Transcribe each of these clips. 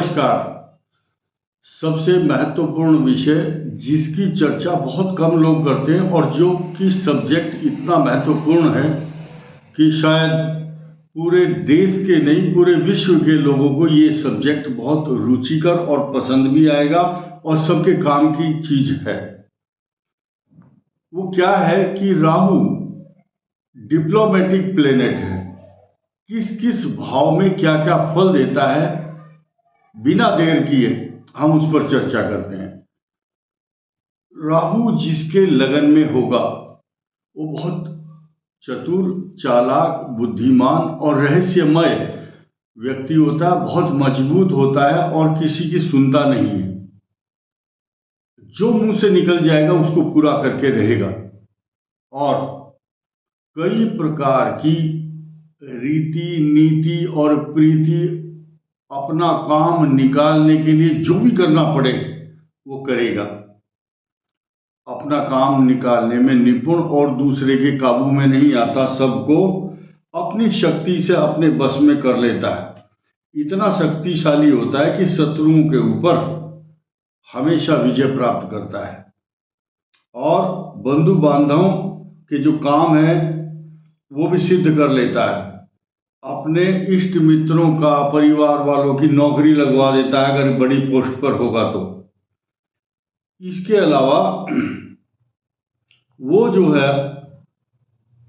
नमस्कार। सबसे महत्वपूर्ण विषय जिसकी चर्चा बहुत कम लोग करते हैं और जो कि सब्जेक्ट इतना महत्वपूर्ण है कि शायद पूरे देश के नहीं पूरे विश्व के लोगों को ये सब्जेक्ट बहुत रुचिकर और पसंद भी आएगा और सबके काम की चीज है। वो क्या है कि राहु डिप्लोमेटिक प्लेनेट है। किस किस भाव में क्या क्या फल देता है, बिना देर किए हम उस पर चर्चा करते हैं। राहु जिसके लगन में होगा वो बहुत चतुर, चालाक, बुद्धिमान और रहस्यमय व्यक्ति होता है, बहुत मजबूत होता है और किसी की सुनता नहीं है। जो मुंह से निकल जाएगा उसको पूरा करके रहेगा और कई प्रकार की रीति, नीति और प्रीति अपना काम निकालने के लिए जो भी करना पड़े वो करेगा। अपना काम निकालने में निपुण और दूसरे के काबू में नहीं आता, सबको अपनी शक्ति से अपने बस में कर लेता है। इतना शक्तिशाली होता है कि शत्रुओं के ऊपर हमेशा विजय प्राप्त करता है और बंधु बांधवों के जो काम है वो भी सिद्ध कर लेता है। अपने इष्ट मित्रों का, परिवार वालों की नौकरी लगवा देता है अगर बड़ी पोस्ट पर होगा तो। इसके अलावा वो जो है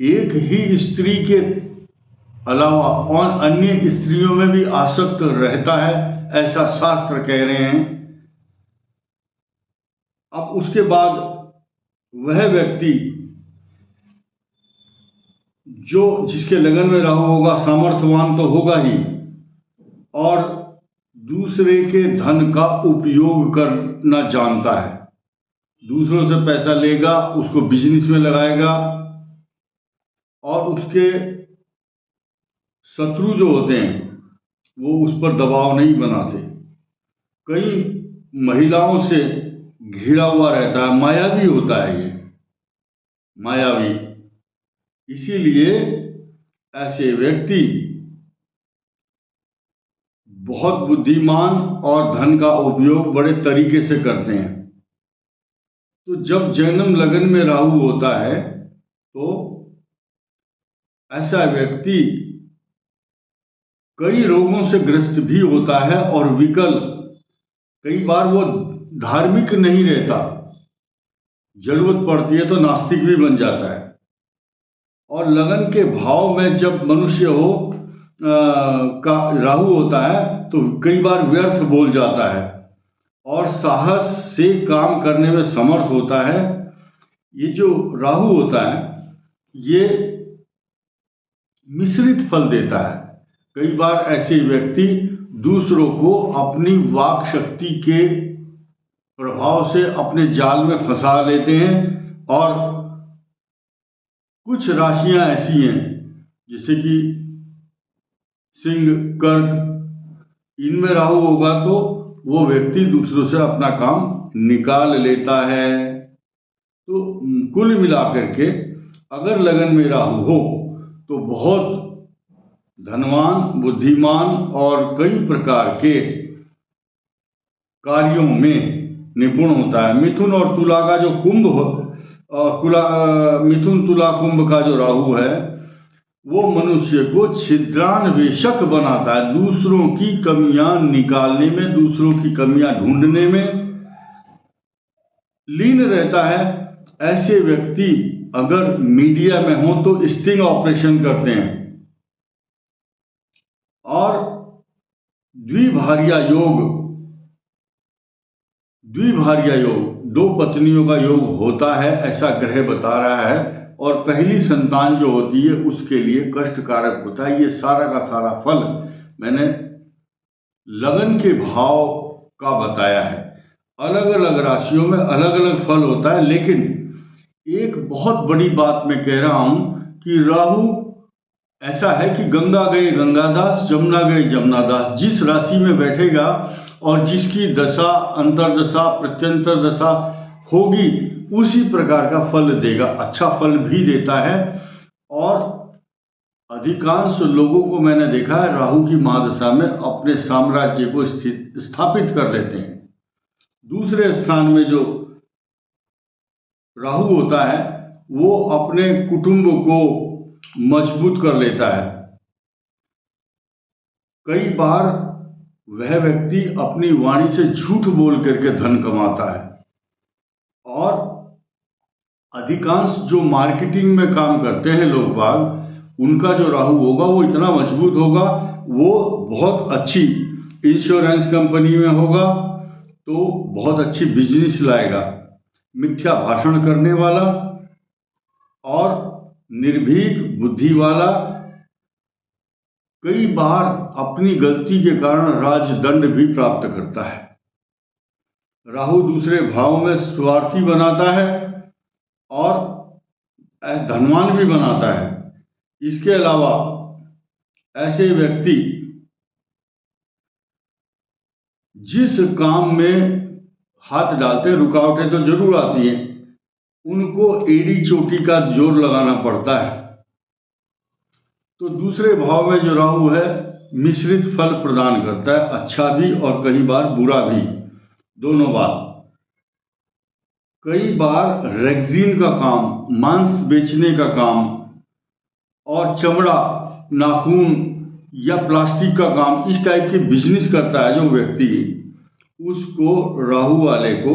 एक ही स्त्री के अलावा और अन्य स्त्रियों में भी आसक्त रहता है, ऐसा शास्त्र कह रहे हैं। अब उसके बाद वह व्यक्ति जो जिसके लगन में राहु होगा सामर्थ्यवान तो होगा ही और दूसरे के धन का उपयोग करना जानता है। दूसरों से पैसा लेगा, उसको बिजनेस में लगाएगा और उसके शत्रु जो होते हैं वो उस पर दबाव नहीं बनाते। कई महिलाओं से घिरा हुआ रहता है, मायावी होता है ये, मायावी। इसीलिए ऐसे व्यक्ति बहुत बुद्धिमान और धन का उपयोग बड़े तरीके से करते हैं। तो जब जन्म लगन में राहु होता है तो ऐसा व्यक्ति कई रोगों से ग्रस्त भी होता है और विकल, कई बार वो धार्मिक नहीं रहता, जरूरत पड़ती है तो नास्तिक भी बन जाता है। और लगन के भाव में जब मनुष्य का राहु होता है तो कई बार व्यर्थ बोल जाता है और साहस से काम करने में समर्थ होता है। ये जो राहु होता है ये मिश्रित फल देता है। कई बार ऐसे व्यक्ति दूसरों को अपनी वाक शक्ति के प्रभाव से अपने जाल में फंसा लेते हैं और कुछ राशियां ऐसी हैं जैसे कि सिंह, कर्क, इनमें राहु होगा तो वो व्यक्ति दूसरों से अपना काम निकाल लेता है। तो कुल मिलाकर के अगर लगन में राहु हो तो बहुत धनवान, बुद्धिमान और कई प्रकार के कार्यों में निपुण होता है। मिथुन और तुला का जो मिथुन, तुला, कुंभ का जो राहु है वो मनुष्य को छिद्रान्वेषक बनाता है, दूसरों की कमियां निकालने में, दूसरों की कमियां ढूंढने में लीन रहता है। ऐसे व्यक्ति अगर मीडिया में हो तो स्टिंग ऑपरेशन करते हैं और द्विभार्या योग, दो पत्नियों का योग होता है, ऐसा ग्रह बता रहा है। और पहली संतान जो होती है उसके लिए कष्टकारक होता है। ये सारा का सारा फल मैंने लगन के भाव का बताया है। अलग अलग राशियों में अलग अलग फल होता है, लेकिन एक बहुत बड़ी बात मैं कह रहा हूं कि राहु ऐसा है कि गंगा गए गंगादास, जमुना गए जमुनादास। जिस राशि में बैठेगा और जिसकी दशा, अंतरदशा, प्रत्यंतर दशा होगी उसी प्रकार का फल देगा। अच्छा फल भी देता है और अधिकांश लोगों को मैंने देखा है राहु की महादशा में अपने साम्राज्य को स्थापित कर लेते हैं। दूसरे स्थान में जो राहु होता है वो अपने कुटुंब को मजबूत कर लेता है। कई बार वह व्यक्ति अपनी वाणी से झूठ बोल करके धन कमाता है, और अधिकांश जो मार्केटिंग में काम करते हैं लोग बाग, उनका जो राहु होगा वो इतना मजबूत होगा, वो बहुत अच्छी इंश्योरेंस कंपनी में होगा तो बहुत अच्छी बिजनेस लाएगा। मिथ्या भाषण करने वाला और निर्भीक बुद्धि वाला, कई बार अपनी गलती के कारण राजदंड भी प्राप्त करता है। राहु दूसरे भाव में स्वार्थी बनाता है और धनवान भी बनाता है। इसके अलावा ऐसे व्यक्ति जिस काम में हाथ डालते हैं, रुकावटें तो जरूर आती हैं, उनको एड़ी चोटी का जोर लगाना पड़ता है। तो दूसरे भाव में जो राहु है मिश्रित फल प्रदान करता है, अच्छा भी और कई बार बुरा भी, दोनों बात। कई बार रेक्सीन का काम, मांस बेचने का काम और चमड़ा, नाखून या प्लास्टिक का काम, इस टाइप के बिजनेस करता है जो व्यक्ति, उसको राहु वाले को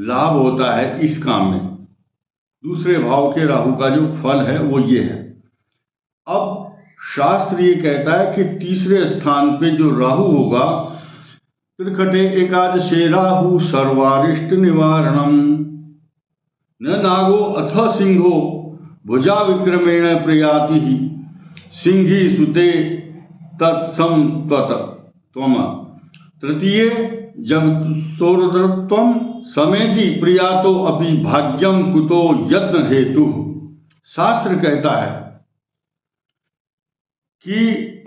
लाभ होता है इस काम में। दूसरे भाव के राहु का जो फल है वो ये है। अब शास्त्र ये कहता है कि तीसरे स्थान पे जो राहु होगा, त्रिकटे एकादशे राहु सर्वारिष्ट निवारणम, न नागो अथ सिंहो भुजा विक्रमेण प्रयाति सिंही सुते तत्सम त्वम, तृतीय जब सोरतम समेति प्रियातो अपि भाग्यम कुतो यत्न हेतु। शास्त्र कहता है कि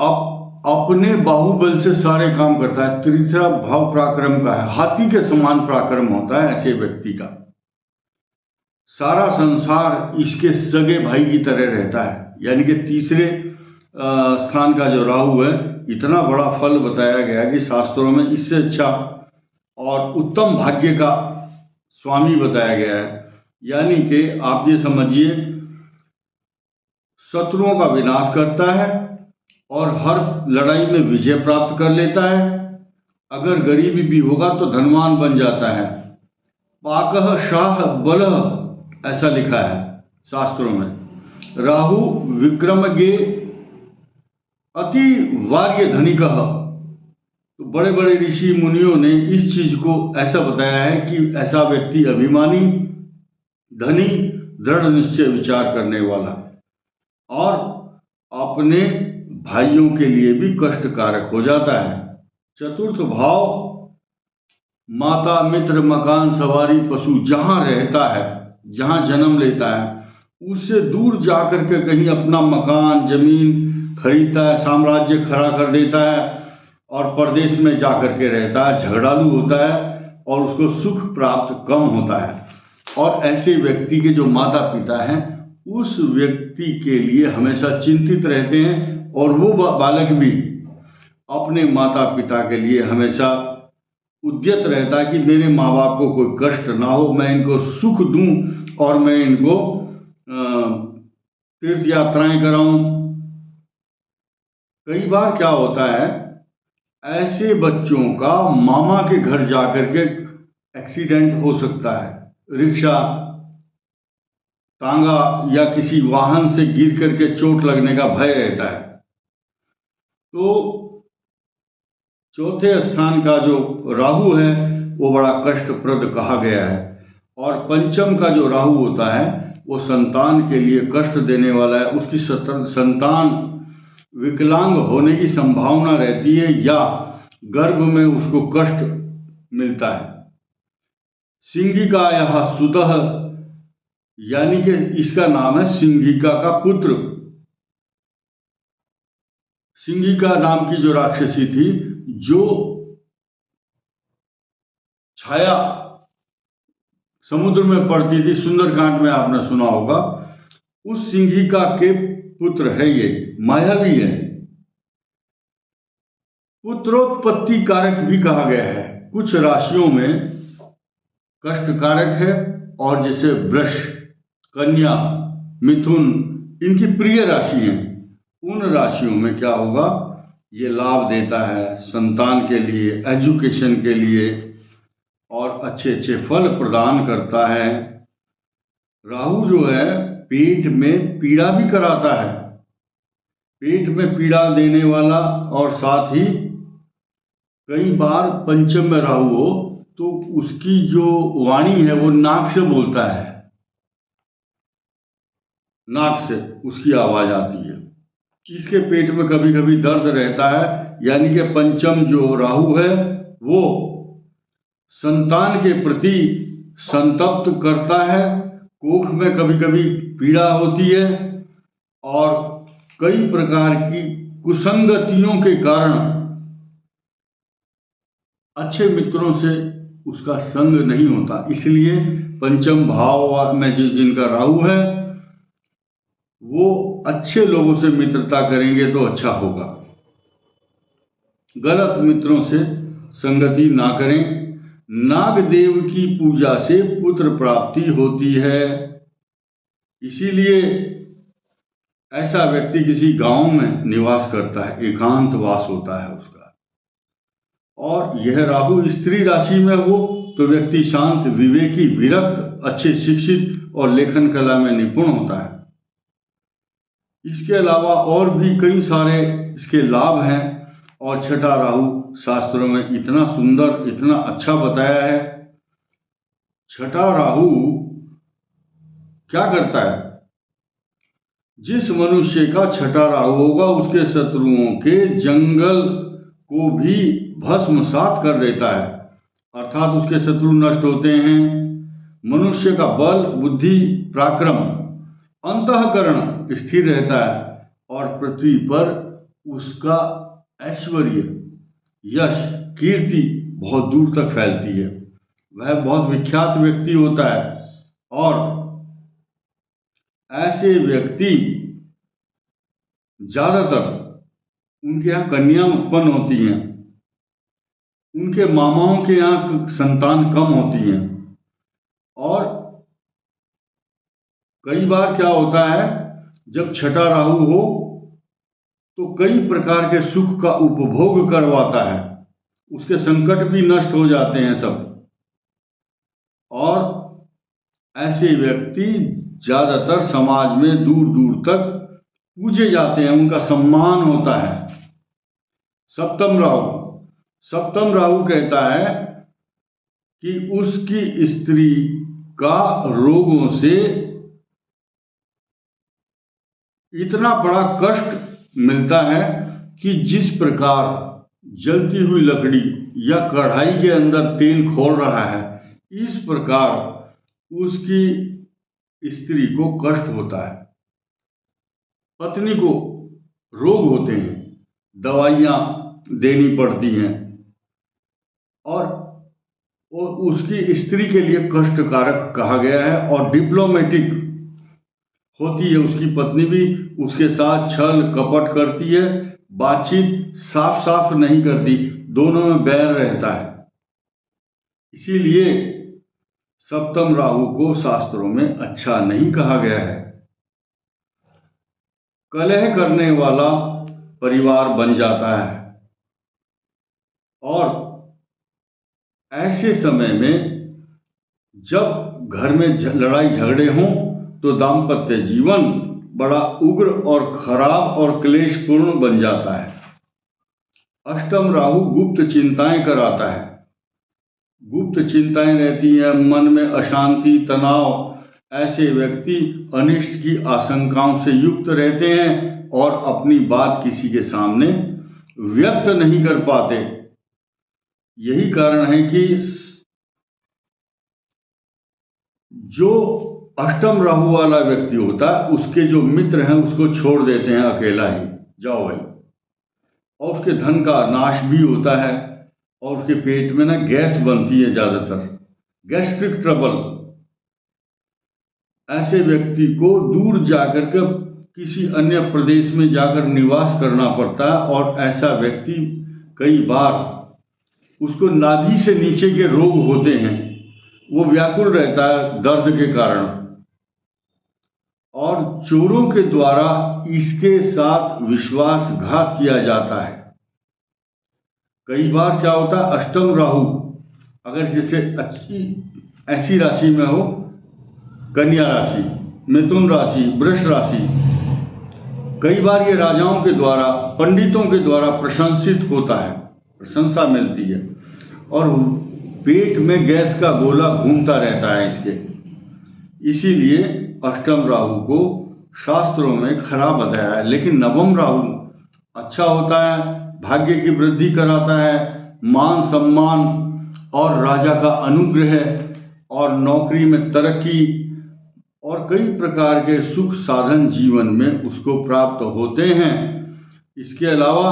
अपने बाहुबल से सारे काम करता है। तीसरा भाव पराक्रम का है, हाथी के समान पराक्रम होता है ऐसे व्यक्ति का। सारा संसार इसके सगे भाई की तरह रहता है। यानी कि तीसरे स्थान का जो राहु है, इतना बड़ा फल बताया गया कि शास्त्रों में इससे अच्छा और उत्तम भाग्य का स्वामी बताया गया है। यानी कि आप ये समझिए, शत्रुओं का विनाश करता है और हर लड़ाई में विजय प्राप्त कर लेता है। अगर गरीबी भी होगा तो धनवान बन जाता है। पाकह शाह बलह, ऐसा लिखा है शास्त्रों में। राहु विक्रमगे अति वार्य धनिकः, तो बड़े बड़े ऋषि मुनियों ने इस चीज को ऐसा बताया है कि ऐसा व्यक्ति अभिमानी, धनी, दृढ़ निश्चय विचार करने वाला और अपने भाइयों के लिए भी कष्टकारक हो जाता है। चतुर्थ भाव माता, मित्र, मकान, सवारी, पशु, जहाँ रहता है, जहाँ जन्म लेता है, उससे दूर जाकर के कहीं अपना मकान, जमीन खरीदता है, साम्राज्य खड़ा कर देता है और परदेश में जाकर के रहता है, झगड़ालू होता है और उसको सुख प्राप्त कम होता है। और ऐसे व्यक्ति के जो माता पिता हैं, उस व्यक्ति के लिए हमेशा चिंतित रहते हैं और वो बालक भी अपने माता पिता के लिए हमेशा उद्यत रहता है कि मेरे माँ बाप को कोई कष्ट ना हो, मैं इनको सुख दूं और मैं इनको तीर्थ यात्राएं कराऊं। कई बार क्या होता है, ऐसे बच्चों का मामा के घर जाकर के एक्सीडेंट हो सकता है, रिक्शा, तांगा या किसी वाहन से गिर करके चोट लगने का भय रहता है। तो चौथे स्थान का जो राहु है वो बड़ा कष्टप्रद कहा गया है। और पंचम का जो राहु होता है वो संतान के लिए कष्ट देने वाला है। उसकी संतान विकलांग होने की संभावना रहती है या गर्भ में उसको कष्ट मिलता है। सिंहिका यह सुतः, यानी कि इसका नाम है सिंहिका का पुत्र। सिंहिका नाम की जो राक्षसी थी, जो छाया समुद्र में पड़ती थी, सुंदरकांड में आपने सुना होगा, उस सिंहिका के पुत्र है, ये मायावी है। पुत्रोत्पत्ति कारक भी कहा गया है। कुछ राशियों में कष्ट कारक है, और जैसे वृष, कन्या, मिथुन इनकी प्रिय राशि हैं। उन राशियों में क्या होगा, ये लाभ देता है संतान के लिए, एजुकेशन के लिए, और अच्छे अच्छे फल प्रदान करता है। राहु जो है पेट में पीड़ा भी कराता है, पेट में पीड़ा देने वाला, और साथ ही कई बार पंचम में राहु हो तो उसकी जो वाणी है वो नाक से बोलता है, नाक से उसकी आवाज आती है। इसके पेट में कभी कभी दर्द रहता है, यानी कि पंचम जो राहु है वो संतान के प्रति संतप्त करता है, कोख में कभी कभी पीड़ा होती है, और कई प्रकार की कुसंगतियों के कारण अच्छे मित्रों से उसका संग नहीं होता। इसलिए पंचम भाव में जिनका राहु है वो अच्छे लोगों से मित्रता करेंगे तो अच्छा होगा, गलत मित्रों से संगति ना करें। नागदेव की पूजा से पुत्र प्राप्ति होती है, इसीलिए ऐसा व्यक्ति किसी गांव में निवास करता है, एकांतवास होता है उसका। और यह राहु स्त्री राशि में हो तो व्यक्ति शांत, विवेकी, विरक्त, अच्छे शिक्षित और लेखन कला में निपुण होता है। इसके अलावा और भी कई सारे इसके लाभ हैं, और छठा राहु शास्त्रों में इतना सुंदर, इतना अच्छा बताया है। छठा राहु क्या करता है, जिस मनुष्य का छठा राहु होगा उसके शत्रुओं के जंगल को भी भस्मसात कर देता है, अर्थात उसके शत्रु नष्ट होते हैं। मनुष्य का बल, बुद्धि, पराक्रम, अंतःकरण स्थिर रहता है, और पृथ्वी पर उसका ऐश्वर्य, यश, कीर्ति बहुत दूर तक फैलती है। वह बहुत विख्यात व्यक्ति होता है, और ऐसे व्यक्ति ज्यादातर उनके यहाँ कन्या उत्पन्न होती हैं, उनके मामाओं के यहाँ संतान कम होती हैं। और कई बार क्या होता है, जब छठा राहु हो तो कई प्रकार के सुख का उपभोग करवाता है, उसके संकट भी नष्ट हो जाते हैं सब। और ऐसे व्यक्ति ज्यादातर समाज में दूर दूर तक पूजे जाते हैं, उनका सम्मान होता है। सप्तम राहु कहता है कि उसकी स्त्री का रोगों से इतना बड़ा कष्ट मिलता है कि जिस प्रकार जलती हुई लकड़ी या कढ़ाई के अंदर तेल खोल रहा है, इस प्रकार उसकी स्त्री को कष्ट होता है, पत्नी को रोग होते हैं, दवाइयाँ देनी पड़ती हैं, और उसकी स्त्री के लिए कष्टकारक कहा गया है। और डिप्लोमेटिक होती है उसकी पत्नी भी, उसके साथ छल कपट करती है, बातचीत साफ साफ नहीं करती, दोनों में बैर रहता है। इसीलिए सप्तम राहु को शास्त्रों में अच्छा नहीं कहा गया है। कलह करने वाला परिवार बन जाता है, और ऐसे समय में जब घर में लड़ाई झगड़े हों तो दाम्पत्य जीवन बड़ा उग्र और खराब और क्लेशपूर्ण बन जाता है। अष्टम राहु गुप्त चिंताएं कराता है, गुप्त चिंताएं रहती हैं, मन में अशांति, तनाव। ऐसे व्यक्ति अनिष्ट की आशंकाओं से युक्त रहते हैं और अपनी बात किसी के सामने व्यक्त नहीं कर पाते। यही कारण है कि जो अष्टम राहु वाला व्यक्ति होता है उसके जो मित्र हैं उसको छोड़ देते हैं, अकेला ही जाओ भाई, और उसके धन का नाश भी होता है, और उसके पेट में ना गैस बनती है, ज्यादातर गैस्ट्रिक ट्रबल। ऐसे व्यक्ति को दूर जाकर के किसी अन्य प्रदेश में जाकर निवास करना पड़ता है और ऐसा व्यक्ति कई बार उसको नाभि से नीचे के रोग होते हैं, वो व्याकुल रहता है दर्द के कारण, और चोरों के द्वारा इसके साथ विश्वासघात किया जाता है। कई बार क्या होता है, अष्टम राहु अगर जैसे अच्छी ऐसी राशि में हो, कन्या राशि, मिथुन राशि, वृष राशि, कई बार ये राजाओं के द्वारा, पंडितों के द्वारा प्रशंसित होता है, प्रशंसा मिलती है, और पेट में गैस का गोला घूमता रहता है इसके। इसीलिए अष्टम राहु को शास्त्रों में खराब बताया है। लेकिन नवम राहु अच्छा होता है, भाग्य की वृद्धि कराता है, मान सम्मान और राजा का अनुग्रह और नौकरी में तरक्की और कई प्रकार के सुख साधन जीवन में उसको प्राप्त होते हैं। इसके अलावा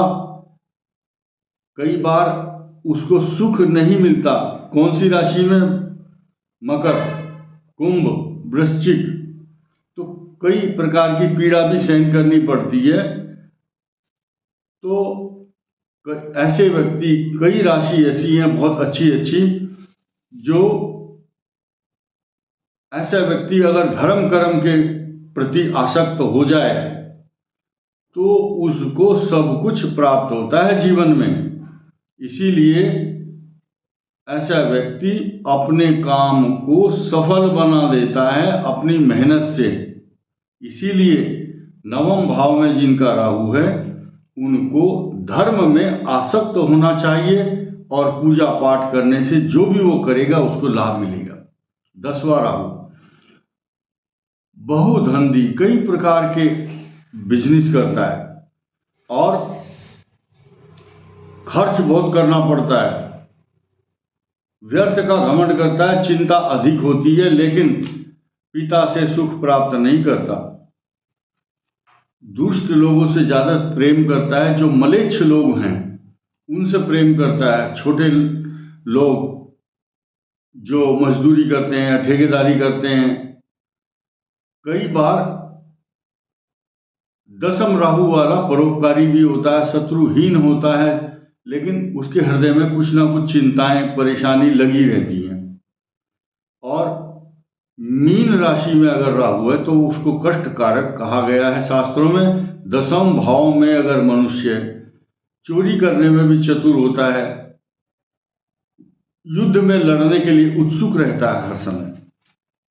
कई बार उसको सुख नहीं मिलता। कौन सी राशि में? मकर, कुंभ, वृश्चिक, तो कई प्रकार की पीड़ा भी सहन करनी पड़ती है। तो ऐसे व्यक्ति, कई राशि ऐसी हैं बहुत अच्छी अच्छी, जो ऐसा व्यक्ति अगर धर्म कर्म के प्रति आसक्त हो जाए तो उसको सब कुछ प्राप्त होता है जीवन में। इसीलिए ऐसा व्यक्ति अपने काम को सफल बना देता है अपनी मेहनत से। इसीलिए नवम भाव में जिनका राहु है उनको धर्म में आसक्त होना चाहिए और पूजा पाठ करने से जो भी वो करेगा उसको लाभ मिलेगा। 10वां राहु बहुधंधी, कई प्रकार के बिजनेस करता है और खर्च बहुत करना पड़ता है, व्यर्थ का घमंड करता है, चिंता अधिक होती है, लेकिन पिता से सुख प्राप्त नहीं करता। दुष्ट लोगों से ज्यादा प्रेम करता है, जो मलेच्छ लोग हैं उनसे प्रेम करता है। छोटे लोग जो मजदूरी करते हैं, ठेकेदारी करते हैं, कई बार दशम राहु वाला परोपकारी भी होता है, शत्रुहीन होता है, लेकिन उसके हृदय में कुछ ना कुछ चिंताएं, परेशानी लगी रहती हैं। और मीन राशि में अगर राहु है तो उसको कष्ट कारक कहा गया है शास्त्रों में। दशम भाव में अगर मनुष्य चोरी करने में भी चतुर होता है, युद्ध में लड़ने के लिए उत्सुक रहता है हर समय,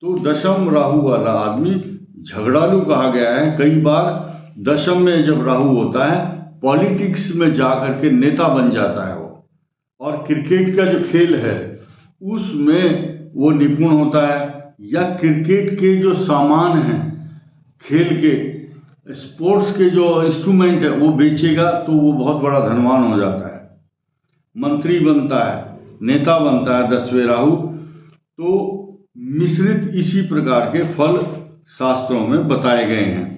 तो दशम राहु वाला आदमी झगड़ालू कहा गया है। कई बार दशम में जब राहु होता है पॉलिटिक्स में जाकर के नेता बन जाता है वो, और क्रिकेट का जो खेल है उसमें वो निपुण होता है, या क्रिकेट के जो सामान हैं, खेल के स्पोर्ट्स के जो इंस्ट्रूमेंट है वो बेचेगा तो वो बहुत बड़ा धनवान हो जाता है, मंत्री बनता है, नेता बनता है 10वें राहु। तो मिश्रित इसी प्रकार के फल शास्त्रों में बताए गए हैं।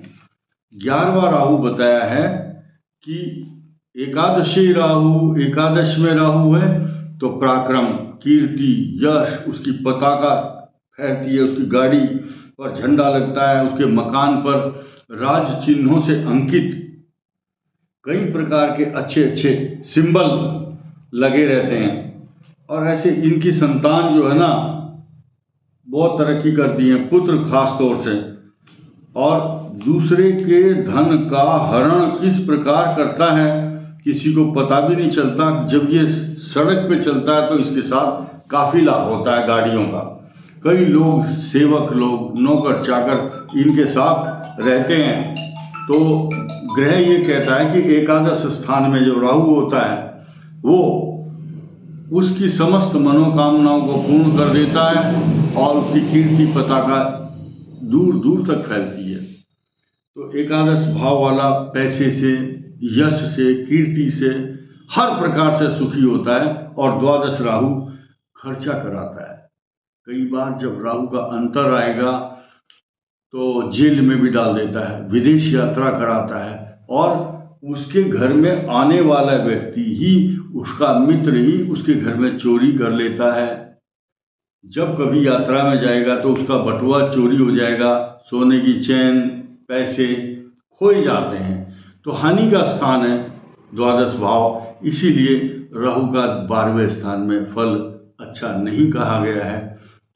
11वां राहु बताया है कि एकादशी राहु, एकादश में राहु है तो पराक्रम, कीर्ति, यश, उसकी पताका फैलती है, उसकी गाड़ी पर झंडा लगता है, उसके मकान पर राज चिन्हों से अंकित कई प्रकार के अच्छे अच्छे सिंबल लगे रहते हैं। और ऐसे इनकी संतान जो है ना बहुत तरक्की करती हैं, पुत्र खास तौर से। और दूसरे के धन का हरण किस प्रकार करता है किसी को पता भी नहीं चलता। जब ये सड़क पे चलता है तो इसके साथ काफिला होता है गाड़ियों का, कई लोग, सेवक लोग, नौकर चाकर इनके साथ रहते हैं। तो ग्रह ये कहता है कि एकादश स्थान में जो राहु होता है वो उसकी समस्त मनोकामनाओं को पूर्ण कर देता है और उसकी कीर्ति पताका दूर दूर तक फैलती है। तो एकादश भाव वाला पैसे से, यश से, कीर्ति से, हर प्रकार से सुखी होता है। और द्वादश राहु खर्चा कराता है। कई बार जब राहु का अंतर आएगा तो जेल में भी डाल देता है, विदेश यात्रा कराता है, और उसके घर में आने वाला व्यक्ति ही, उसका मित्र ही उसके घर में चोरी कर लेता है। जब कभी यात्रा में जाएगा तो उसका बटुआ चोरी हो जाएगा, सोने की चैन, पैसे, खोए जाते हैं। तो हानि का स्थान है द्वादश भाव, इसीलिए राहु का 12वें स्थान में फल अच्छा नहीं कहा गया है।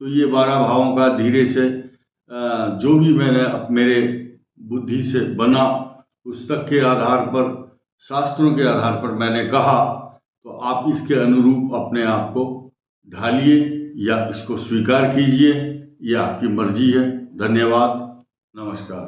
तो ये 12 भावों का धीरे से जो भी मैंने मेरे बुद्धि से बना, पुस्तक के आधार पर, शास्त्रों के आधार पर मैंने कहा, तो आप इसके अनुरूप अपने आप को ढालिए या इसको स्वीकार कीजिए, ये आपकी मर्जी है। धन्यवाद, नमस्कार।